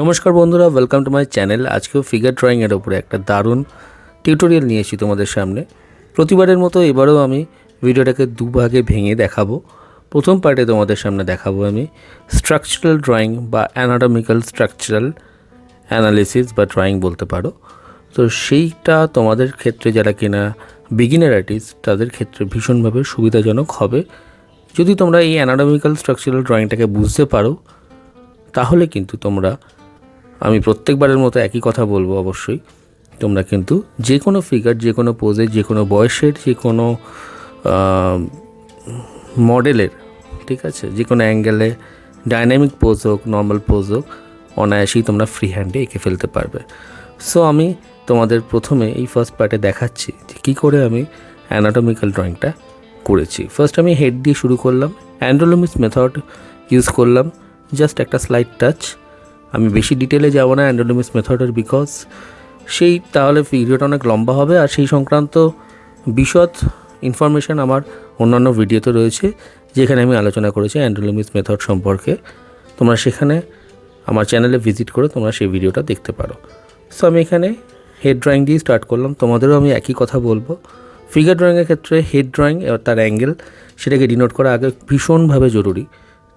নমস্কার বন্ধুরা, welcome to my channel. আজকেও ফিগার ড্রয়িংয়ের ওপরে একটা দারুণ টিউটোরিয়াল নিয়ে এসেছি তোমাদের সামনে। প্রতিবারের মতো এবারেও আমি ভিডিওটাকে দুভাগে ভেঙে দেখাবো। প্রথম পার্টে তোমাদের সামনে দেখাবো আমি স্ট্রাকচারাল ড্রয়িং বা অ্যানাটমিক্যাল স্ট্রাকচারাল অ্যানালিসিস বা ড্রয়িং বলতে পারো। তো সেইটা তোমাদের ক্ষেত্রে যারা কিনা বিগিনার আর্টিস্ট তাদের ক্ষেত্রে ভীষণভাবে সুবিধাজনক হবে। যদি তোমরা এই অ্যানাটমিক্যাল স্ট্রাকচারাল ড্রয়িংটাকে বুঝতে পারো তাহলে কিন্তু তোমরা, আমি প্রত্যেকবারের মতো একই কথা বলবো, অবশ্যই তোমরা কিন্তু যে কোনো ফিগার, যে কোনো পোজে, যে কোনো বয়সের, যে কোনো মডেলের, ঠিক আছে, যে কোনো অ্যাঙ্গেলে ডাইনামিক পোজ হোক, নর্মাল পোজ হোক, অনায়াসেই তোমরা ফ্রি হ্যান্ডে এঁকে ফেলতে পারবে। সো আমি তোমাদের প্রথমে এই ফার্স্ট পার্টে দেখাচ্ছি যে কী করে আমি অ্যানাটমিক্যাল ড্রয়িংটা করেছি। ফার্স্ট আমি হেড দিয়ে শুরু করলাম, অ্যান্ড্রোলমিস মেথড ইউজ করলাম, জাস্ট একটা স্লাইড টাচ। আমি বেশি ডিটেলে যাব না অ্যান্ড্রোলমিস মেথডের, বিকজ সেই তাহলে ভিডিওটা অনেক লম্বা হবে, আর সেই সংক্রান্ত বিশদ ইনফরমেশান আমার অন্যান্য ভিডিওতে রয়েছে যেখানে আমি আলোচনা করেছি অ্যান্ড্রোলমিস মেথড সম্পর্কে। তোমরা সেখানে আমার চ্যানেলে ভিজিট করে তোমরা সেই ভিডিওটা দেখতে পারো। সো আমি এখানে হেড ড্রয়িং দিয়ে স্টার্ট করলাম। তোমাদেরও আমি একই কথা বলবো, ফিগার ড্রয়িংয়ের ক্ষেত্রে হেড ড্রয়িং তার অ্যাঙ্গেল সেটাকে ডিনোট করা আগে ভীষণভাবে জরুরি।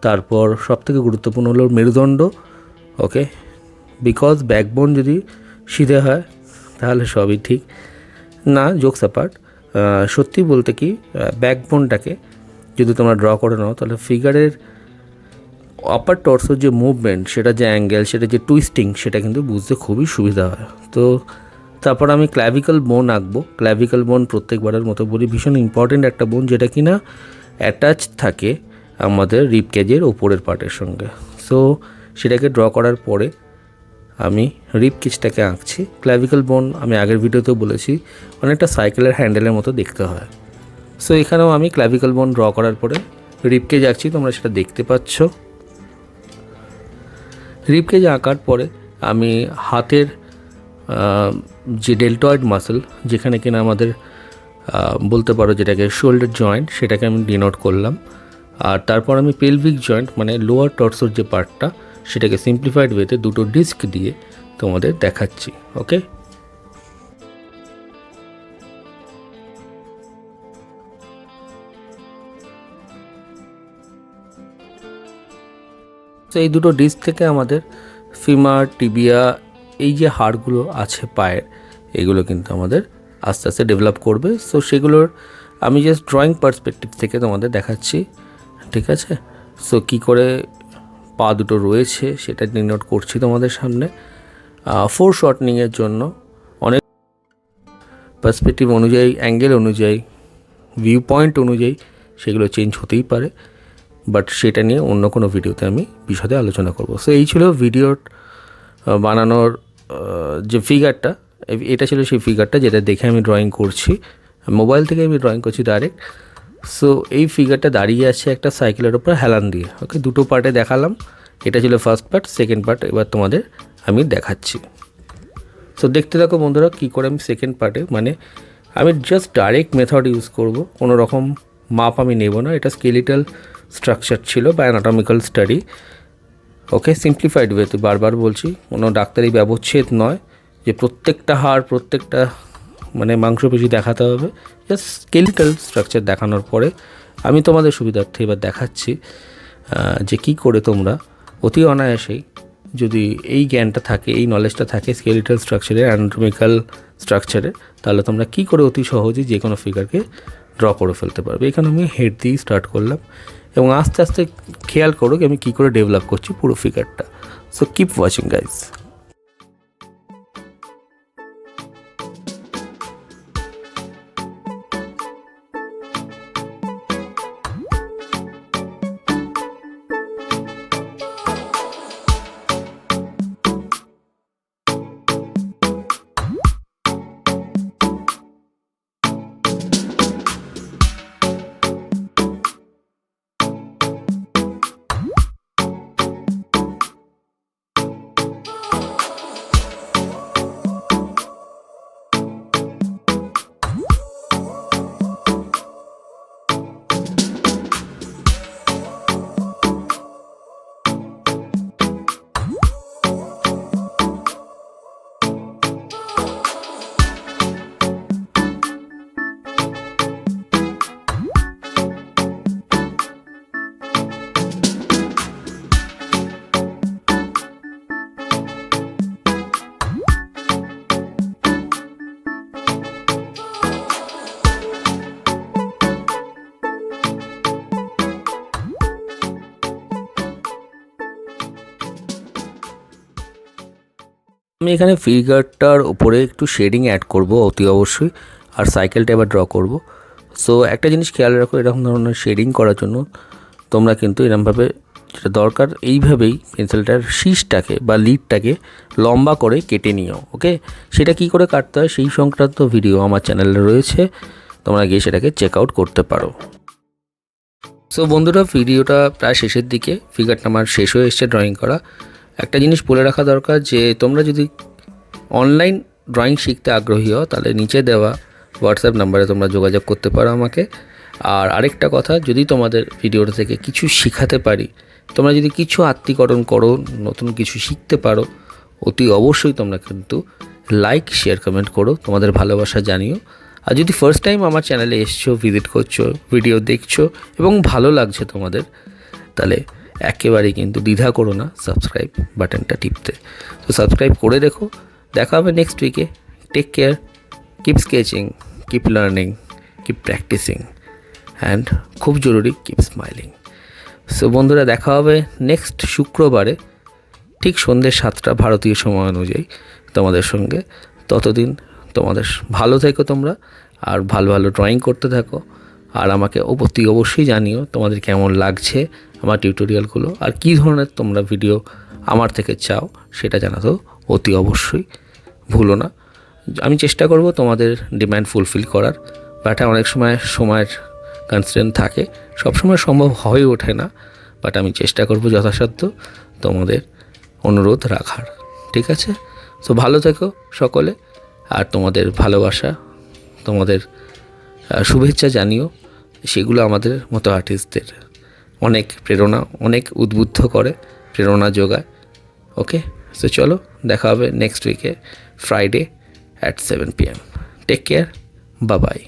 তারপর সবথেকে গুরুত্বপূর্ণ হলো মেরুদণ্ড, ওকে, বিকজ ব্যাকবোন যদি সিধে হয় তাহলে সবই ঠিক না। জোকস অ্যাপার্ট, সত্যি বলতে কি, ব্যাকবোনটাকে যদি তোমরা ড্র করে নাও তাহলে ফিগারের আপার টর্সোর যে মুভমেন্ট, সেটা যে অ্যাঙ্গেল, সেটা যে টুইস্টিং, সেটা কিন্তু বুঝতে খুবই সুবিধা হয়। তো তারপর আমি ক্ল্যাভিকল বোন আঁকবো। ক্ল্যাভিকল বোন প্রত্যেকবারের মতো বলি ভীষণ ইম্পর্টেন্ট একটা বোন, যেটা কিনা অ্যাটাচ থাকে আমাদের রিব কেজের ওপরের পার্টের সঙ্গে। সো সেটাকে ড্র করার পরে আমি রিব কেজটাকে আঁকছি। ক্ল্যাভিকল বোন আমি আগের ভিডিওতেও বলেছি অনেকটা সাইকেলের হ্যান্ডেলের মতো দেখতে হয়। সো এখানেও আমি ক্ল্যাভিকল বোন ড্র করার পরে রিব কেজ আঁকছি, তোমরা সেটা দেখতে পাচ্ছ। রিব কেজ আঁকার পরে আমি হাতের যে ডেল্টয়েড মাসল, যেখানে কিনা আমাদের বলতে পারো যেটাকে শোল্ডার জয়েন্ট, সেটাকে আমি ডিনোট করলাম। আর তারপর আমি পেলভিক জয়েন্ট মানে লোয়ার টর্সোর যে পার্টটা, সেটাকে সিম্পলিফাইড ওয়েতে দুটো ডিস্ক দিয়ে তোমাদের দেখাচ্ছি। ওকে, তো এই দুটো ডিস্ক থেকে আমাদের ফিমার, টিবিয়া, এই যে হাড়গুলো আছে পায়ের, এগুলো কিন্তু আমাদের আস্তে আস্তে ডেভেলপ করবে। সো সেগুলোর আমি জাস্ট ড্রয়িং পার্সপেক্টিভ থেকে তোমাদের দেখাচ্ছি, ঠিক আছে। সো কী করে পা দুটো রয়েছে সেটা ডিনোট করছি তোমাদের সামনে। ফোর শর্টনিংয়ের জন্য অনেক পার্সপেক্টিভ অনুযায়ী, অ্যাঙ্গেল অনুযায়ী, ভিউ পয়েন্ট অনুযায়ী সেগুলো চেঞ্জ হতেই পারে, বাট সেটা নিয়ে অন্য কোনো ভিডিওতে আমি বিশদে আলোচনা করব। সো এই ছিল ভিডিওর বানানোর যে ফিগারটা, এটা ছিল সেই ফিগারটা যেটা দেখে আমি ড্রয়িং করছি, মোবাইল থেকে আমি ড্রয়িং করছি ডাইরেক্ট। সো এই ফিগারটা দাঁড়িয়ে আছে একটা সাইকেলের ওপর হেলান দিয়ে। ওকে, দুটো পার্টে দেখালাম, এটা ছিল ফার্স্ট পার্ট। সেকেন্ড পার্ট এবার তোমাদের আমি দেখাচ্ছি। সো দেখতে থাকো বন্ধুরা কী করে আমি সেকেন্ড পার্টে, মানে আমি জাস্ট ডাইরেক্ট মেথড ইউজ করব, কোনো রকম মাপ আমি নেব না। এটা স্কেলিটাল স্ট্রাকচার ছিল বা অ্যানাটমিক্যাল স্টাডি। ওকে, সিম্পলিফাইড ওয়েতে বারবার বলছি, কোনো ডাক্তারি ব্যবচ্ছেদ নয় যে প্রত্যেকটা হাড়, প্রত্যেকটা মানে মাংসপেশি দেখাতে হবে। জাস্ট স্কেলিটাল স্ট্রাকচার দেখানোর পরে আমি তোমাদের সুবিধার্থে এবার দেখাচ্ছি যে কী করে তোমরা অতি অনায়াসেই, যদি এই জ্ঞানটা থাকে, এই নলেজটা থাকে স্কেলিটাল স্ট্রাকচারে, অ্যানাটমিক্যাল স্ট্রাকচারে, তাহলে তোমরা কী করে অতি সহজেই যে কোনো ফিগারকে ড্র করে ফেলতে পারবে। এখানে আমি হেড দিয়েই স্টার্ট করলাম এবং আস্তে আস্তে খেয়াল করো আমি কী করে ডেভেলপ করছি পুরো ফিগারটা। So keep watching guys. আমি এখানে ফিগারটার উপরে একটু শেডিং অ্যাড করব অতি অবশ্যই, আর সাইকেলটা এবার ড্র করব। সো একটা জিনিস খেয়াল রাখো, এরকম ধরনের শেডিং করার জন্য তোমরা কিন্তু এরকমভাবে, যেটা দরকার এইভাবেই পেন্সিলটার শীষটাকে বা লিডটাকে লম্বা করে কেটে নিও। ওকে, সেটা কি করে কাটতে হয় সেই সংক্রান্ত ভিডিও আমার চ্যানেলে রয়েছে, তোমরা গিয়ে সেটাকে চেক আউট করতে পারো। সো বন্ধুরা, ভিডিওটা প্রায় শেষের দিকে, ফিগারটা আমার শেষ হয়ে এসছে ড্রয়িং করা। একটা জিনিস বলে রাখা দরকার যে তোমরা যদি অনলাইন ড্রয়িং শিখতে আগ্রহী হও তাহলে নিচে দেওয়া হোয়াটসঅ্যাপ নাম্বারে তোমরা যোগাযোগ করতে পারো আমাকে। আর আরেকটা কথা, যদি তোমাদের ভিডিওটা থেকে কিছু শেখাতে পারি, তোমরা যদি কিছু আত্মীকরণ করো, নতুন কিছু শিখতে পারো, অতি অবশ্যই তোমরা কিন্তু লাইক, শেয়ার, কমেন্ট করো, তোমাদের ভালোবাসা জানিও। আর যদি ফার্স্ট টাইম আমার চ্যানেলে এসছো, ভিজিট করছো, ভিডিও দেখছো এবং ভালো লাগছে তোমাদের, তাহলে একেবারেই কিন্তু দ্বিধা করো না সাবস্ক্রাইব বাটনটা টিপতে। তো সাবস্ক্রাইব করে রেখো। দেখা হবে নেক্সট উইকে। Take care, keep sketching, keep learning, keep practicing, and খুব জরুরি কিপ স্মাইলিং। সো বন্ধুরা, দেখা হবে নেক্সট শুক্রবারে ঠিক সন্ধ্যে 7টা ভারতীয় সময় অনুযায়ী তোমাদের সঙ্গে। ততদিন তোমাদের ভালো থেকো তোমরা, আর ভালো ভালো ড্রয়িং করতে থাকো। আর আমাকে অতি অবশ্যই জানিও তোমাদের কেমন লাগছে আমার টিউটোরিয়ালগুলো, আর কী ধরনের তোমরা ভিডিও আমার থেকে চাও সেটা জানাতেও অতি অবশ্যই ভুলো না। আমি চেষ্টা করব তোমাদের ডিম্যান্ড ফুলফিল করার, বাট অনেক সময় সময়ের কনস্ট্রেন্ট থাকে, সবসময় সম্ভব হয়ে ওঠে না, বাট আমি চেষ্টা করব যথাসাধ্য তোমাদের অনুরোধ রাখার। ঠিক আছে? সো ভালো থেকো সকলে, আর তোমাদের ভালোবাসা, তোমাদের শুভেচ্ছা জানিও। সেগুলো আমাদের মতো আর্টিস্টদের অনেক প্রেরণা, অনেক উদ্বুদ্ধ করে, প্রেরণা যোগায়। ওকে, সো চলো, দেখা হবে নেক্সট উইকে Friday at 7 PM. Take care. Bye-bye.